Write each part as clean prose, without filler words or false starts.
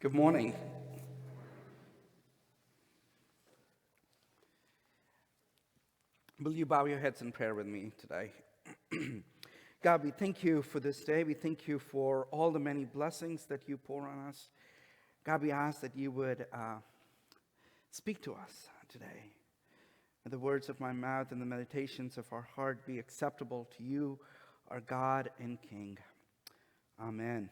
Good morning. Will you bow your heads in prayer with me today? God, we thank you for this day. We thank you for all the many blessings that you pour on us. God, we ask that you would speak to us today. May the words of my mouth and the meditations of our heart be acceptable to you, our God and King. Amen.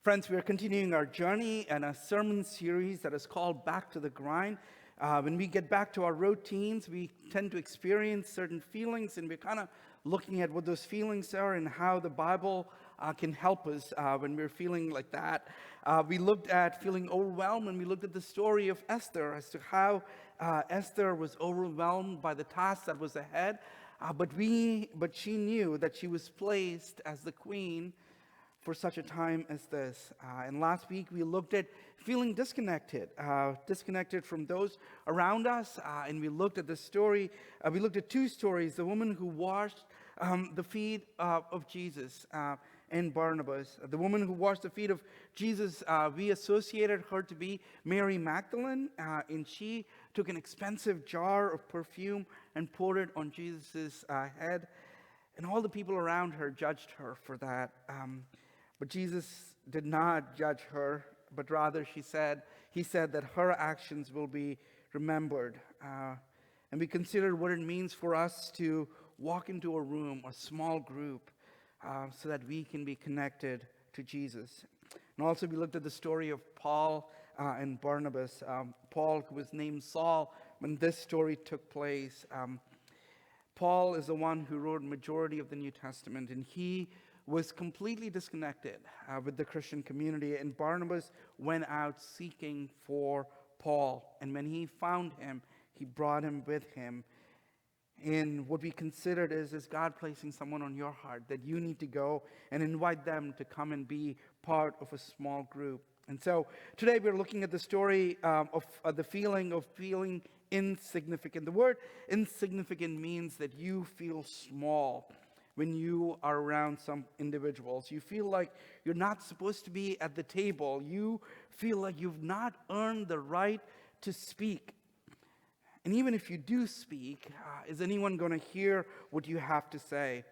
Friends, we are continuing our journey in a sermon series that is called Back to the Grind. When we get back to our routines, we tend to experience certain feelings, and we're kind of looking at what those feelings are and how the Bible can help us when we're feeling like that. We looked at feeling overwhelmed, and we looked at the story of Esther as to how Esther was overwhelmed by the task that was ahead, but she knew that she was placed as the queen for such a time as this. And last week we looked at feeling disconnected from those around us, and we looked at the story. We looked at two stories: the woman who washed the feet of Jesus and Barnabas. The woman who washed the feet of Jesus, we associated her to be Mary Magdalene, and she took an expensive jar of perfume and poured it on Jesus' head, and all the people around her judged her for that. But Jesus did not judge her, but rather he said that her actions will be remembered. And we considered what it means for us to walk into a room, a small group, so that we can be connected to Jesus. And also we looked at the story of Paul and Barnabas. Paul, who was named Saul when this story took place. Paul is the one who wrote majority of the New Testament, and he was completely disconnected with the Christian community, and Barnabas went out seeking for Paul, and when he found him, he brought him with him. And what we considered is God placing someone on your heart that you need to go and invite them to come and be part of a small group. And so today we're looking at the story of the feeling of feeling insignificant. The word insignificant means that you feel small when you are around some individuals. You feel like you're not supposed to be at the table. You feel like you've not earned the right to speak. And even if you do speak, is anyone going to hear what you have to say?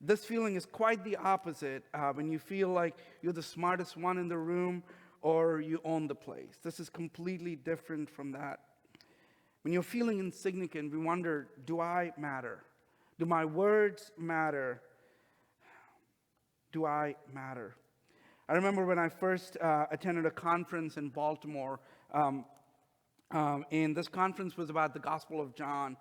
This feeling is quite the opposite when you feel like you're the smartest one in the room or you own the place. This is completely different from that. When you're feeling insignificant, we wonder, do I matter? Do my words matter? Do I matter? I remember when I first attended a conference in Baltimore, and this conference was about the Gospel of John.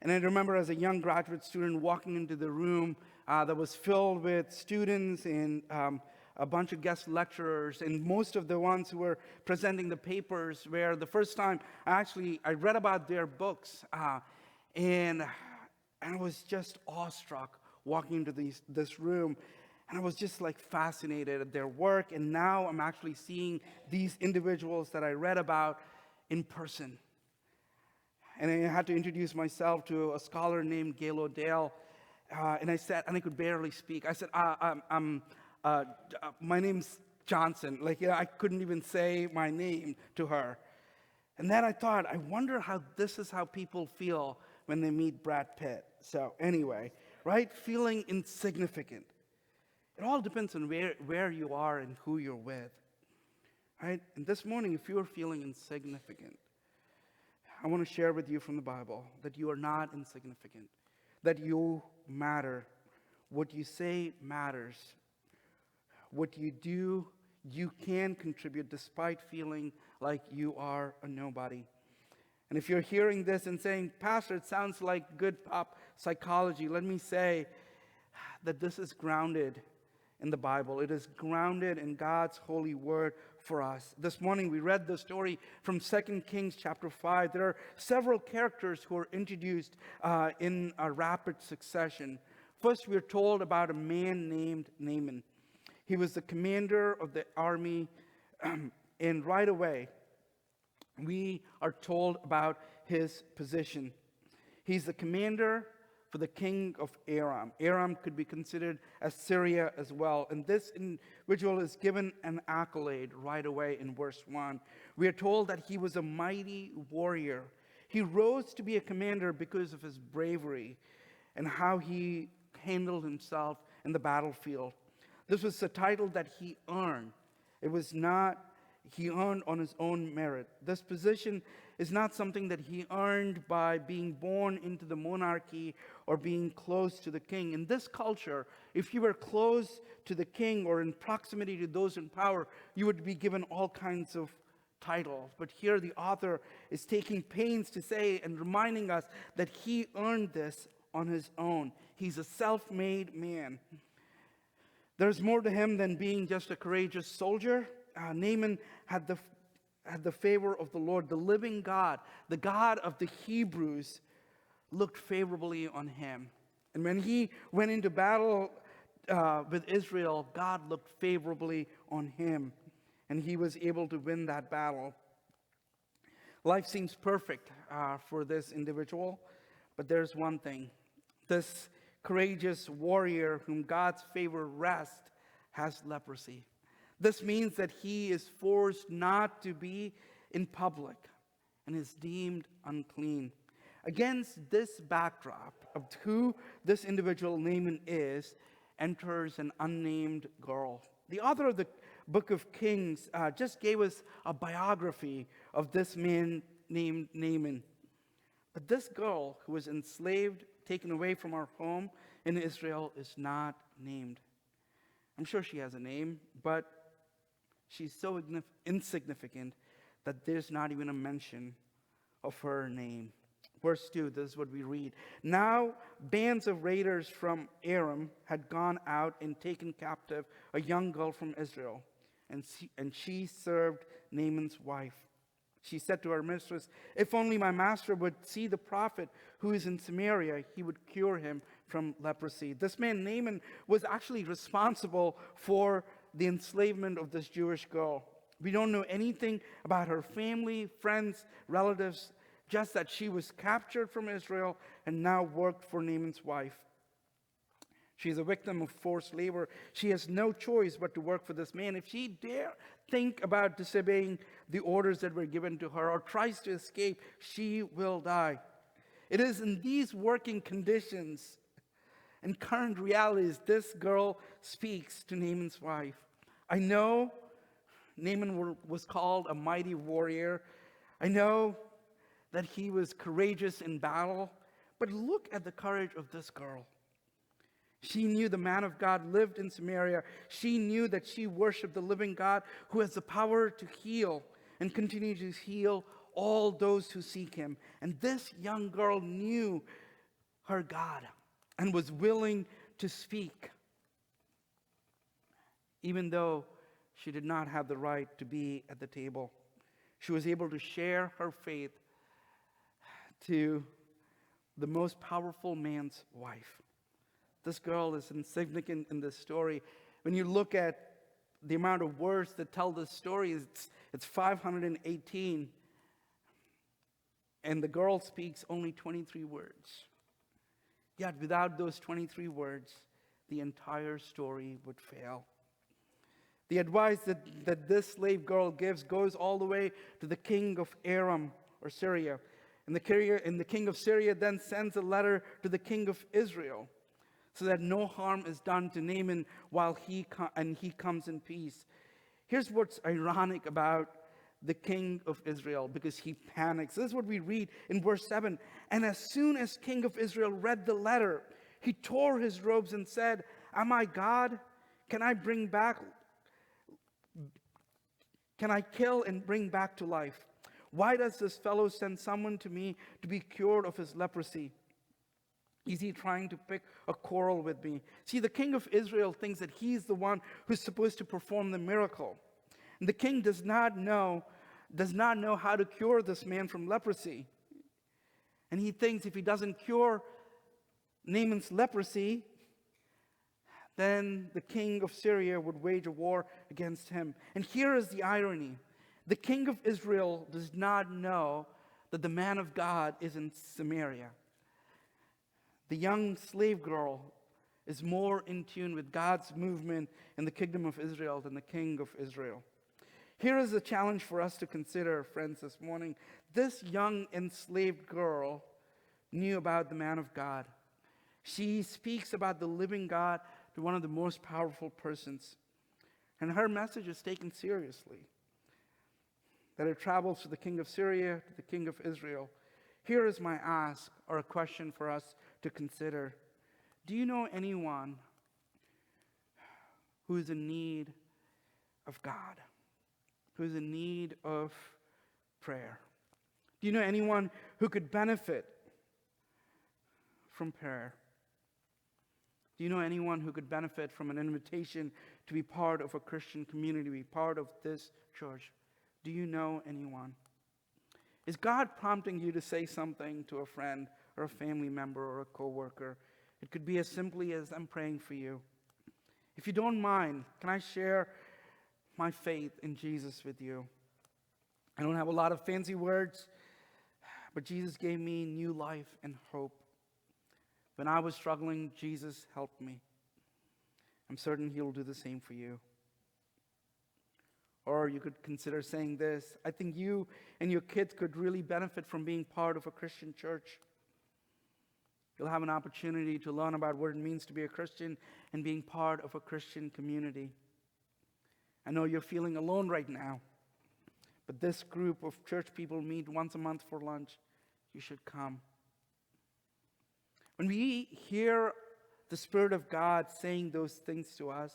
And I remember as a young graduate student walking into the room that was filled with students and a bunch of guest lecturers, and most of the ones who were presenting the papers were the first time I read about their books, and I was just awestruck walking into this room. And I was just like fascinated at their work. And now I'm actually seeing these individuals that I read about in person. And I had to introduce myself to a scholar named Gail O'Dale. And I I could barely speak. I said, my name's Johnson. I couldn't even say my name to her. And then I thought, I wonder how this is how people feel when they meet Brad Pitt. So anyway, right? Feeling insignificant. It all depends on where you are and who you're with. Right? And this morning, if you're feeling insignificant, I want to share with you from the Bible that you are not insignificant, that you matter. What you say matters. What you do, you can contribute despite feeling like you are a nobody. And if you're hearing this and saying, Pastor, it sounds like good pop psychology, let me say that this is grounded in the Bible. It is grounded in God's holy word for us. This morning we read the story from 2 Kings chapter 5. There are several characters who are introduced in a rapid succession. First, we're told about a man named Naaman. He was the commander of the army, and right away, we are told about his position. He's the commander for the king of Aram. Aram could be considered as Syria as well. And this individual is given an accolade right away in verse 1. We are told that he was a mighty warrior. He rose to be a commander because of his bravery and how he handled himself in the battlefield. This was a title that he earned. It was not he earned on his own merit. This position is not something that he earned by being born into the monarchy or being close to the king. In this culture, if you were close to the king or in proximity to those in power, you would be given all kinds of titles. But here the author is taking pains to say and reminding us that he earned this on his own. He's a self-made man. There's more to him than being just a courageous soldier. Naaman had the favor of the Lord. The living God, the God of the Hebrews, looked favorably on him. And when he went into battle with Israel, God looked favorably on him. And he was able to win that battle. Life seems perfect for this individual. But there's one thing. This courageous warrior whom God's favor rests has leprosy. This means that he is forced not to be in public and is deemed unclean. Against this backdrop of who this individual Naaman is, enters an unnamed girl. The author of the book of Kings just gave us a biography of this man named Naaman. But this girl who was enslaved, taken away from our home in Israel, is not named. I'm sure she has a name, but she's so insignificant that there's not even a mention of her name. Verse 2, this is what we read. Now, bands of raiders from Aram had gone out and taken captive a young girl from Israel, and she served Naaman's wife. She said to her mistress, "If only my master would see the prophet who is in Samaria, he would cure him from leprosy." This man, Naaman, was actually responsible for the enslavement of this Jewish girl. We don't know anything about her family, friends, relatives, just that she was captured from Israel and now worked for Naaman's wife. She's a victim of forced labor. She has no choice but to work for this man. If she dare think about disobeying the orders that were given to her or tries to escape, she will die. It is in these working conditions and current realities this girl speaks to Naaman's wife. I know Naaman was called a mighty warrior. I know that he was courageous in battle. But look at the courage of this girl. She knew the man of God lived in Samaria. She knew that she worshiped the living God who has the power to heal and continue to heal all those who seek him. And this young girl knew her God and was willing to speak, even though she did not have the right to be at the table. She was able to share her faith to the most powerful man's wife. This girl is insignificant in this story. When you look at the amount of words that tell this story, it's 518. And the girl speaks only 23 words. Yet without those 23 words, the entire story would fail. The advice that this slave girl gives goes all the way to the king of Aram or Syria. And the king of Syria then sends a letter to the king of Israel, so that no harm is done to Naaman while he comes in peace. Here's what's ironic about the king of Israel, because he panics. This is what we read in verse 7. And as soon as king of Israel read the letter, he tore his robes and said, "Am I God? Can I kill and bring back to life? Why does this fellow send someone to me to be cured of his leprosy? Is he trying to pick a quarrel with me?" See, the king of Israel thinks that he's the one who's supposed to perform the miracle. And the king does not know how to cure this man from leprosy. And he thinks if he doesn't cure Naaman's leprosy, then the king of Syria would wage a war against him. And here is the irony. The king of Israel does not know that the man of God is in Samaria. The young slave girl is more in tune with God's movement in the kingdom of Israel than the king of Israel. Here is a challenge for us to consider, friends, this morning. This young enslaved girl knew about the man of God. She speaks about the living God to one of the most powerful persons. And her message is taken seriously. That it travels to the king of Syria, to the king of Israel. Here is my ask, or a question for us to consider. Do you know anyone who is in need of God? Who is in need of prayer? Do you know anyone who could benefit from prayer? Do you know anyone who could benefit from an invitation to be part of a Christian community, to be part of this church? Do you know anyone? Is God prompting you to say something to a friend or a family member or a coworker? It could be as simply as, I'm praying for you. If you don't mind, can I share my faith in Jesus with you? I don't have a lot of fancy words, but Jesus gave me new life and hope. When I was struggling, Jesus helped me. I'm certain He'll do the same for you. Or you could consider saying this: I think you and your kids could really benefit from being part of a Christian church. You'll have an opportunity to learn about what it means to be a Christian and being part of a Christian community. I know you're feeling alone right now, but this group of church people meet once a month for lunch. You should come. When we hear the Spirit of God saying those things to us,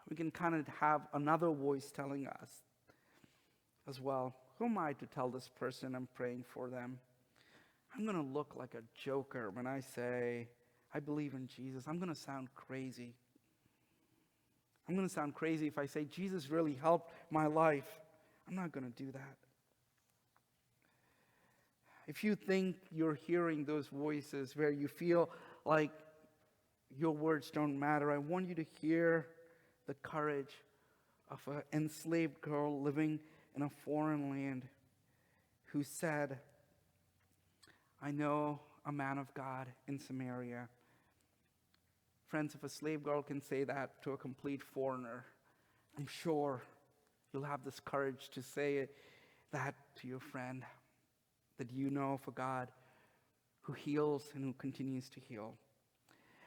we can kind of have another voice telling us as well. Who am I to tell this person I'm praying for them? I'm going to look like a joker when I say, I believe in Jesus. I'm going to sound crazy. I'm going to sound crazy if I say, Jesus really helped my life. I'm not going to do that. If you think you're hearing those voices where you feel like your words don't matter, I want you to hear the courage of an enslaved girl living in a foreign land who said, I know a man of God in Samaria. Friends, if a slave girl can say that to a complete foreigner, I'm sure you'll have this courage to say that to your friend that you know of a God who heals and who continues to heal.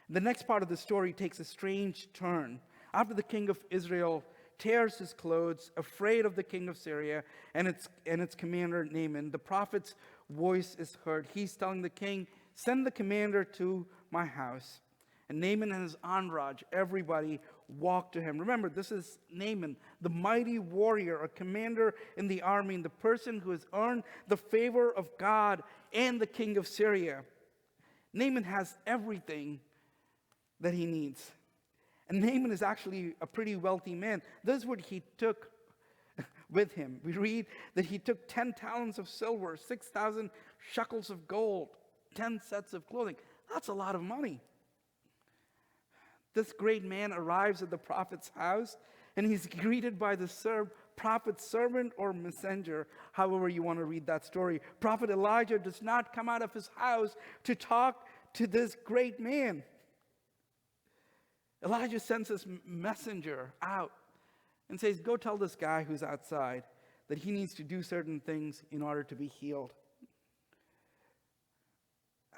The next part of the story takes a strange turn. After the king of Israel tears his clothes, afraid of the king of Syria and its commander Naaman, the prophet's voice is heard. He's telling the king, send the commander to my house. And Naaman and his entourage, everybody, walk to him. Remember, this is Naaman, the mighty warrior, a commander in the army, and the person who has earned the favor of God and the king of Syria. Naaman has everything that he needs. And Naaman is actually a pretty wealthy man. This is what he took with him. We read that he took 10 talents of silver, 6,000 shekels of gold, 10 sets of clothing. That's a lot of money. This great man arrives at the prophet's house, and he's greeted by the prophet's servant or messenger, however you want to read that story. Prophet Elijah does not come out of his house to talk to this great man. Elijah sends his messenger out and says, go tell this guy who's outside that he needs to do certain things in order to be healed.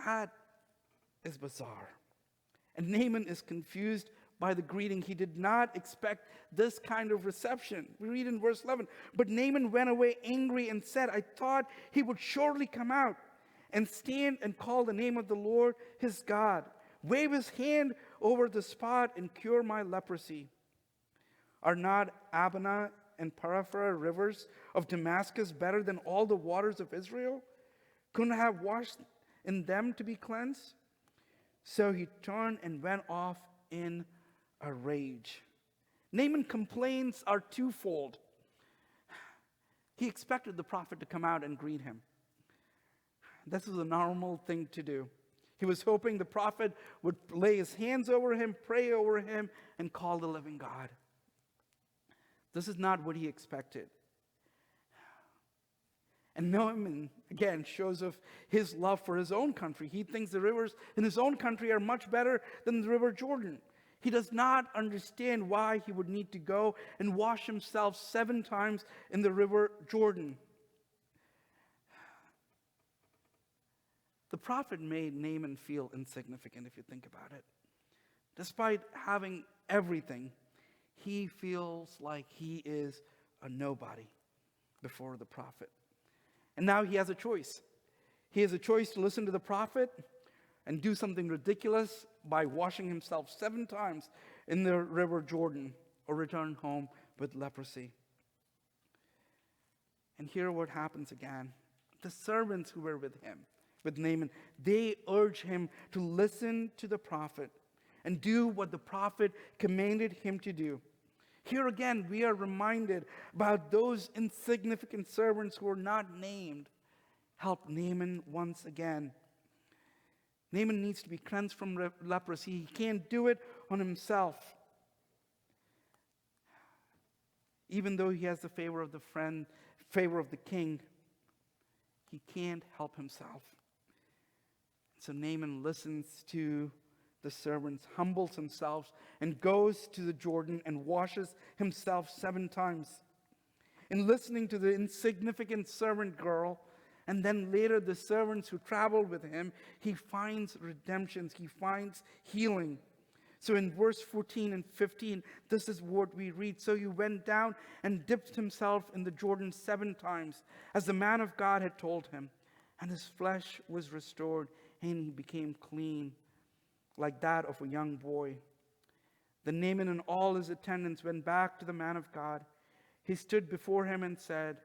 That is bizarre. And Naaman is confused by the greeting. He did not expect this kind of reception. We read in verse 11, but Naaman went away angry and said, I thought he would surely come out and stand and call the name of the Lord his God, wave his hand over the spot and cure my leprosy. Are not Abana and Paraphrah rivers of Damascus better than all the waters of Israel? Couldn't I have washed in them to be cleansed? So he turned and went off in a rage. Naaman's complaints are twofold. He expected the prophet to come out and greet him. This was a normal thing to do. He was hoping the prophet would lay his hands over him, pray over him, and call the living God. This is not what he expected. And Naaman, again, shows of his love for his own country. He thinks the rivers in his own country are much better than the river Jordan. He does not understand why he would need to go and wash himself 7 times in the river Jordan. The prophet made Naaman feel insignificant, if you think about it. Despite having everything, he feels like he is a nobody before the prophet. And now he has a choice. He has a choice to listen to the prophet and do something ridiculous by washing himself 7 times in the river Jordan, or return home with leprosy. And here what happens again. The servants who were with him, with Naaman, they urge him to listen to the prophet and do what the prophet commanded him to do. Here again, we are reminded about those insignificant servants who are not named. Help Naaman once again. Naaman needs to be cleansed from leprosy. He can't do it on himself. Even though he has the favor of the king, he can't help himself. So Naaman listens to the servants, humbles himself, and goes to the Jordan and washes himself 7 times. In listening to the insignificant servant girl, and then later the servants who traveled with him, he finds redemption, he finds healing. So in verse 14 and 15, this is what we read. So he went down and dipped himself in the Jordan 7 times, as the man of God had told him. And his flesh was restored, and he became clean, like that of a young boy. Then Naaman and all his attendants went back to the man of God. He stood before him and said,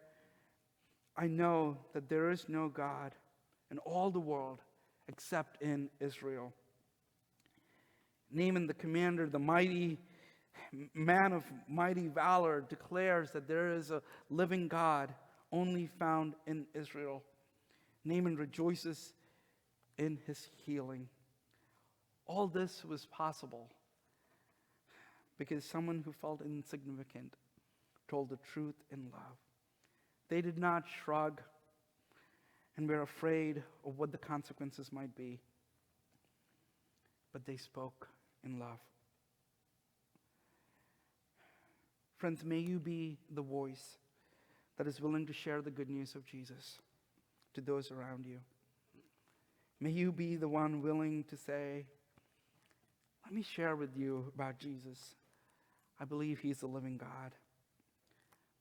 I know that there is no God in all the world except in Israel. Naaman the commander, the mighty man of mighty valor, declares that there is a living God only found in Israel. Naaman rejoices in his healing. All this was possible because someone who felt insignificant told the truth in love. They did not shrug and were afraid of what the consequences might be, but they spoke in love. Friends, may you be the voice that is willing to share the good news of Jesus to those around you. May you be the one willing to say, let me share with you about Jesus. I believe he's the living God.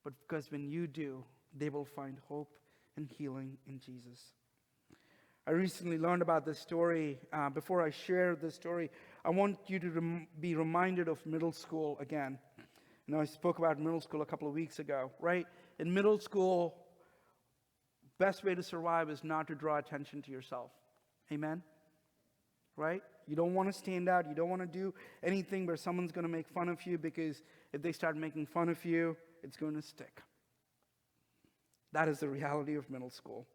But because when you do, they will find hope and healing in Jesus. I recently learned about this story. Before I share this story, I want you to be reminded of middle school again. You know, I spoke about middle school a couple of weeks ago, right? In middle school, best way to survive is not to draw attention to yourself. Amen? Right? You don't want to stand out. You don't want to do anything where someone's going to make fun of you, because if they start making fun of you, it's going to stick. That is the reality of middle school.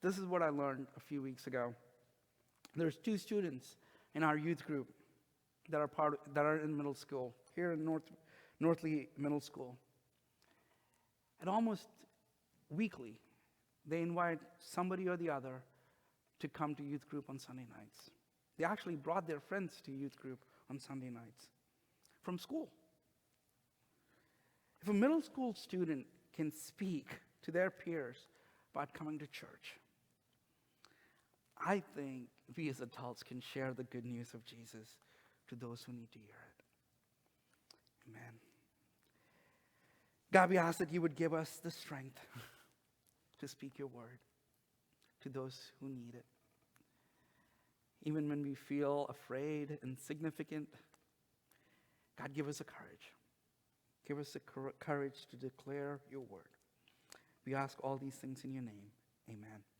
This is what I learned a few weeks ago. There's 2 students in our youth group that are in middle school, here in Northley Middle School. And almost weekly, they invite somebody or the other to come to youth group on Sunday nights. They actually brought their friends to youth group on Sunday nights from school. If a middle school student can speak to their peers about coming to church, I think we as adults can share the good news of Jesus to those who need to hear it. Amen. God, we ask that you would give us the strength to speak your word to those who need it. Even when we feel afraid, insignificant, God, give us the courage. Give us the courage to declare your word. We ask all these things in your name. Amen.